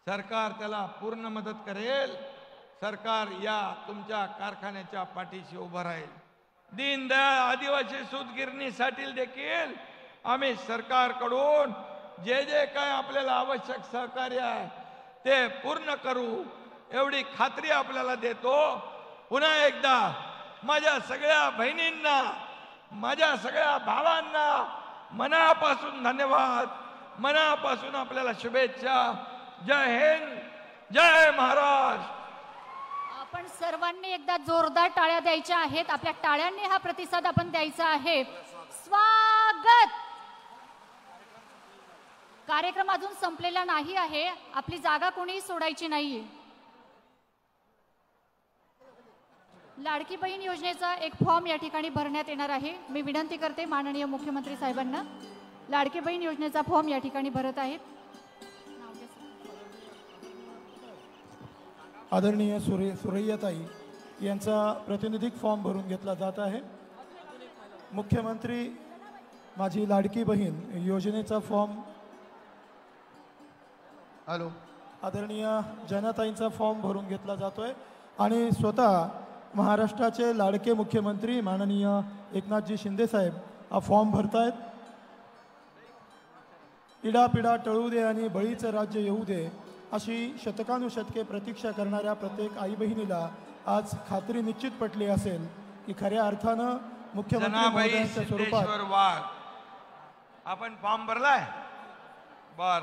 सरकार त्याला पूर्ण मदत करेल. सरकार या तुमच्या कारखान्याच्या पाठीशी उभं राहील. दीनदयाळ आदिवासी सूतगिरणीसाठी देखील आम्ही सरकारकडून जे काय आपल्याला आवश्यक सहकार्य आहे ते पूर्ण करू एवढी खात्री आपल्याला देतो. पुन्हा एकदा माझ्या सगळ्या बहिणींना, माझ्या सगळ्या भावांना मनापासून धन्यवाद, मनापासून आपल्याला शुभेच्छा. जय हिंद, जय महाराष्ट्र. आपण सर्वांनी एकदा जोरदार टाळ्या द्यायच्या आहेत. आपल्या टाळ्यांनी हा प्रतिसाद आपण द्यायचा आहे. स्वागत. कार्यक्रम अजून संपलेला नाही आहे. आपली जागा कोणीही सोडायची नाहीये. लाडकी बहीण योजनेचा एक फॉर्म या ठिकाणी भरण्यात येणार आहे. मी विनंती करते माननीय मुख्यमंत्री साहेबांना, लाडकी बहीण योजनेचा फॉर्म या ठिकाणी भरत आहेत. आदरणीय सुरैयाताई यांचा प्रतिनिधिक फॉर्म भरून घेतला जात आहे. मुख्यमंत्री माझी लाडकी बहीण योजनेचा फॉर्म आदरणीय जनताईंचा फॉर्म भरून घेतला जातोय आणि स्वतः महाराष्ट्राचे लाडके मुख्यमंत्री माननीय एकनाथजी शिंदे साहेब हा फॉर्म भरतायत. इडापिडा टळू दे आणि बळीचं राज्य येऊ दे अशी शतकानुशतके प्रतीक्षा करणाऱ्या प्रत्येक आई बहिणीला आज खात्री निश्चित पटली असेल की खऱ्या अर्थानं मुख्यमंत्री महोदयांच्या स्वरूपात वाघ आपण फॉर्म भरलाय. बर,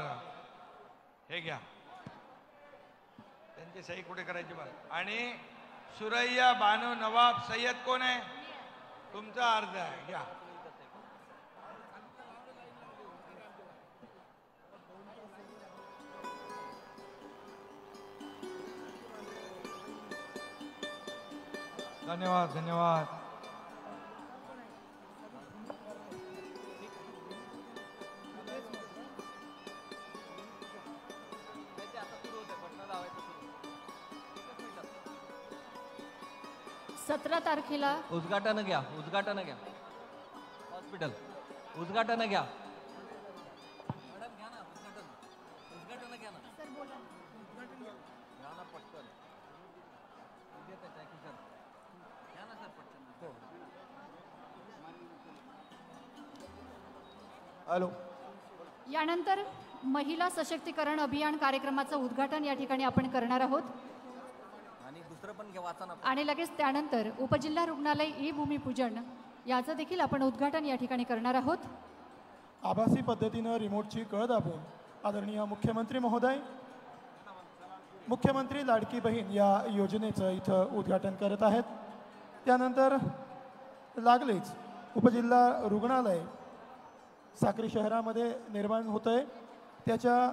हे घ्या, त्यांची सही कुठे करायची बरं. आणि सुरैया बानो नवाब सय्यद कोण आहे? तुमचा अर्ज आहे, घ्या. धन्यवाद, धन्यवाद. सतरा तारखेला उद्घाटन घ्या, उद्घाटन घ्या. हॉस्पिटल उद्घाटन घ्या. मॅडम घ्या ना उद्घाटन, उद्घाटन घ्या ना. सर बोला. घ्या ना पटकन. घ्या ना सर पटकन. हॅलो. यानंतर महिला सशक्तीकरण अभियान कार्यक्रमाचं उद्घाटन या ठिकाणी आपण करणार आहोत. आणि दुसरं पण घ्या, वाचा ना. आणि लगेच त्यानंतर उपजिल्हा रुग्णालय ई भूमिपूजन याचं देखील आपण उद्घाटन या ठिकाणी करणार आहोत. आभासी पद्धतीनं रिमोटची कळ दाबून आदरणीय मुख्यमंत्री महोदय मुख्यमंत्री लाडकी बहीण या योजनेचं इथं उद्घाटन करत आहेत. त्यानंतर लागलीच उपजिल्हा रुग्णालय साक्री शहरामध्ये निर्माण होतं आहे, त्याच्या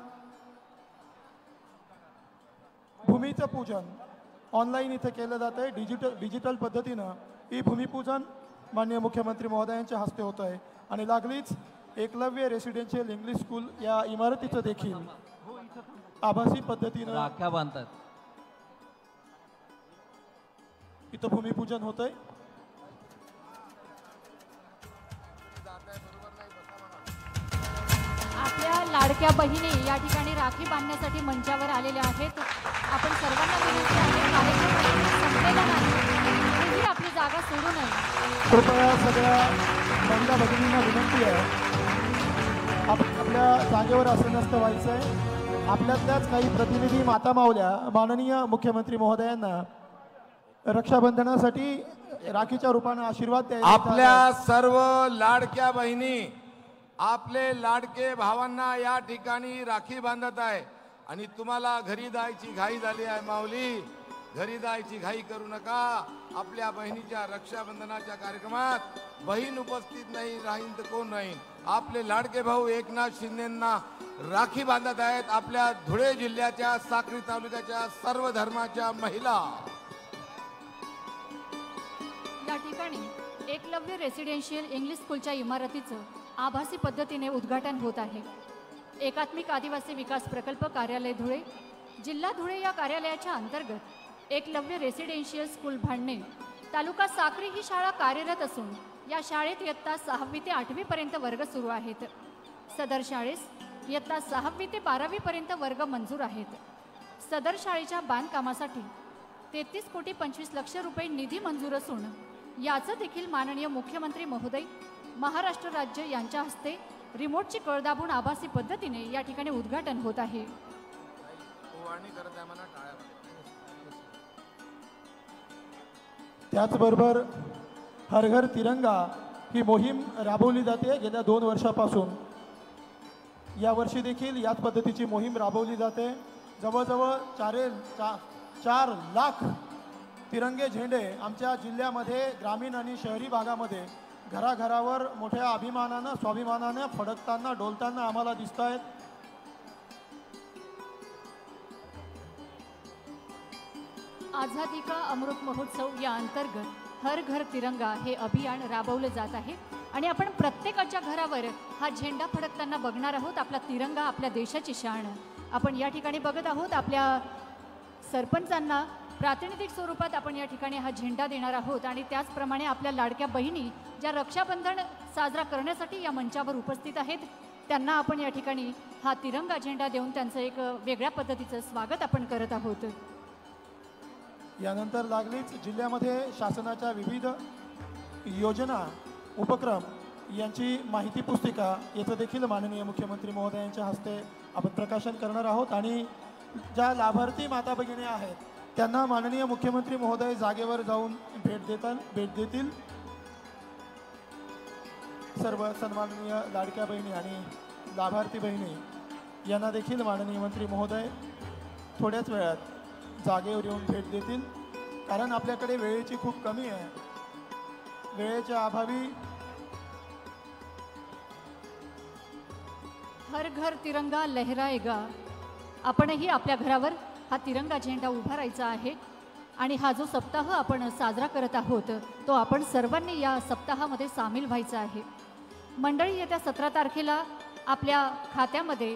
भूमीचं पूजन ऑनलाईन इथं केलं जातं आहे. डिजिटल पद्धतीनं ई भूमिपूजन माननीय मुख्यमंत्री महोदयांच्या हस्ते होतं आहे. आणि लागलीच एकलव्य रेसिडेन्शियल इंग्लिश स्कूल या इमारतीचं देखील आभासी पद्धतीनं राख्या बांधतात. इथं भूमिपूजन होतंय. आपल्या लाडक्या बहिणी या ठिकाणी राखी बांधण्यासाठी मंचावर आलेल्या आहेत. आपण सर्वांना विनंती आहे, कार्यक्रम संपलेला नाही, तरीही आपली जागा सोडू नये. कृपया सगळ्या महिला भगिनींना विनंती आहे, आपल्या जागेवर असं नसतं व्हायचं आहे. आपल्यातल्याच काही प्रतिनिधी माता मावल्या माननीय मुख्यमंत्री महोदयांना रक्षाबंधनासाठी राखीच्या रूपानं आशीर्वाद द्यायला आपल्या सर्व लाडक्या बहिणी आपले लाडके भावांना या ठिकाणी राखी बांधत आहे. आणि तुम्हाला घरी जायची घाई झाली आहे माऊली, घरी जायची घाई करू नका. आपल्या बहिणीच्या रक्षाबंधनाच्या कार्यक्रमात बहीण उपस्थित नाही राहीन तर कोण राहीन. आपले लाडके भाऊ एकनाथ शिंदेंना राखी बांधत आहेत. आपल्या धुळे जिल्ह्याच्या साक्री तालुक्याच्या सर्व धर्माच्या महिला. या ठिकाणी एकलव्य रेसिडेन्शियल इंग्लिश स्कूलच्या इमारतीचं आभासी पद्धतीने उद्घाटन होत आहे. एकात्मिक आदिवासी विकास प्रकल्प कार्यालय धुळे, जिल्हा धुळे या कार्यालयाच्या अंतर्गत एकलव्य रेसिडेन्शियल स्कूल भांडणे, तालुका साक्री ही शाळा कार्यरत असून या शाळेत इयत्ता 6वी ते 8वी पर्यंत वर्ग सुरू आहेत. सदर शाळेस इयत्ता 6वी ते 12वी पर्यंत वर्ग मंजूर आहेत. सदर शाळेच्या बांधकामासाठी 33,25,00,000 रुपये निधी मंजूर असून याचं देखील माननीय मुख्यमंत्री महोदय महाराष्ट्र राज्य यांच्या हस्ते रिमोटची कळ दाबून आभासी पद्धतीने या ठिकाणी उद्घाटन होत आहे. त्याचबरोबर हर घर तिरंगा ही मोहीम राबवली जाते गेल्या 2 वर्षापासून. यावर्षी देखील याच पद्धतीची मोहीम राबवली जाते. जवळजवळ 4 लाख तिरंगे झेंडे आमच्या जिल्ह्यामध्ये ग्रामीण आणि शहरी भागामध्ये घराघरावर मोठ्या अभिमानानं स्वाभिमानानं फडकताना डोलताना आम्हाला दिसत आहेत. आझादी का अमृत महोत्सव या अंतर्गत हर घर तिरंगा हे अभियान राबवलं जात आहे आणि आपण प्रत्येकाच्या घरावर हा झेंडा फडकताना बघणार आहोत. आपला तिरंगा आपल्या देशाची शान आपण या ठिकाणी बघत आहोत. आपल्या सरपंचांना प्रातिनिधिक स्वरूपात आपण या ठिकाणी हा झेंडा देणार आहोत आणि त्याचप्रमाणे आपल्या लाडक्या बहिणी ज्या रक्षाबंधन साजरा करण्यासाठी या मंचावर उपस्थित आहेत त्यांना आपण या ठिकाणी हा तिरंगा झेंडा देऊन त्यांचं एक वेगळ्या पद्धतीचं स्वागत आपण करत आहोत. यानंतर लागलीच जिल्ह्यामध्ये शासनाच्या विविध योजना उपक्रम यांची माहिती पुस्तिका याचं देखील माननीय मुख्यमंत्री महोदयांच्या हस्ते आपण प्रकाशन करणार आहोत आणि ज्या लाभार्थी माता भगिनी आहेत त्यांना माननीय मुख्यमंत्री महोदय जागेवर जाऊन भेट देतील. सर्व सन्माननीय लाडक्या बहिणी आणि लाभार्थी बहिणी यांना देखील माननीय मंत्री महोदय थोड्याच वेळात जागेवर येऊन भेट देतील. कारण आपल्याकडे वेळेची खूप कमी आहे. वेळेच्या अभावी हर घर तिरंगा लहराएगा आपणही आपल्या घरावर हा तिरंगा झेंडा उभारायचा आहे आणि हा जो सप्ताह आपण साजरा करत आहोत तो आपण सर्वांनी या सप्ताहामध्ये सामील व्हायचा आहे. मंडळी येत्या 17 तारखेला आपल्या खात्यामध्ये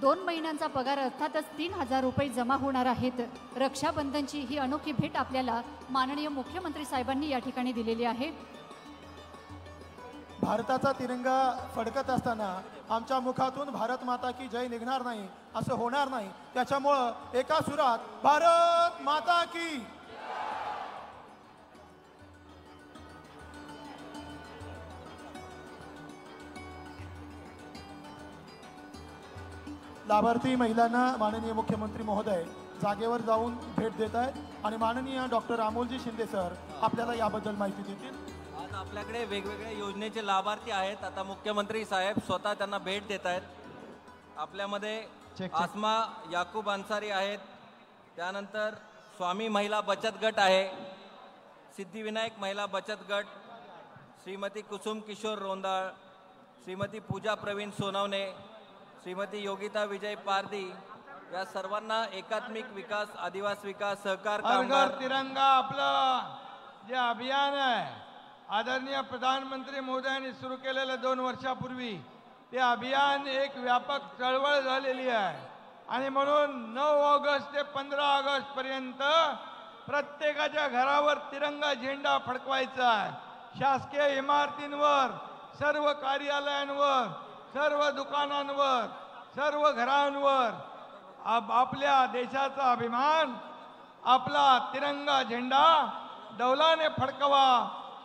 2 महिन्यांचा पगार अर्थातच 3,000 रुपये जमा होणार आहेत. रक्षाबंधनची ही अनोखी भेट आपल्याला माननीय मुख्यमंत्री साहेबांनी या ठिकाणी दिलेली आहे. भारताचा तिरंगा फडकत असताना आमच्या मुखातून भारत माता की जय निघणार नाही असं होणार नाही. त्याच्यामुळं एका सुरात भारत माता की लाभार्थी महिलांना माननीय मुख्यमंत्री महोदय जागेवर जाऊन भेट देत आहेत आणि माननीय डॉक्टर अमोलजी शिंदे सर आपल्याला याबद्दल माहिती देतील. आज आपल्याकडे वेगवेगळ्या योजनेचे लाभार्थी आहेत. आता मुख्यमंत्री साहेब स्वतः त्यांना भेट देत आहेत. आपल्यामध्ये आसमा याकूब अन्सारी आहेत. त्यानंतर स्वामी महिला बचत गट आहे. सिद्धिविनायक महिला बचत गट, श्रीमती कुसुम किशोर रोंदाळ, श्रीमती पूजा प्रवीण सोनवणे, श्रीमती योगिता विजय पारदी या सर्वांना एकात्मिक विकास, आदिवासी विकास, सहकार कामगार तिरंगा आपलं जे अभियान आहे आदरणीय प्रधानमंत्री महोदयांनी सुरू केलेलं 2 वर्षापूर्वी ते अभियान एक व्यापक चळवळ झालेली आहे आणि म्हणून 9 ऑगस्ट ते 15 ऑगस्ट पर्यंत प्रत्येकाच्या घरावर तिरंगा झेंडा फडकवायचा आहे. शासकीय इमारतींवर, सर्व कार्यालयांवर, सर्व दुकानांवर, सर्व घरांवर आपल्या देशाचा अभिमान, आपला तिरंगा झेंडा डौलाने फडकवा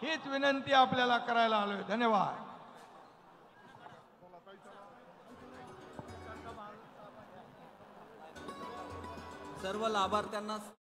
हीच विनंती आपल्याला करायला आलोय. धन्यवाद. सर्व लाभार्थ्यांना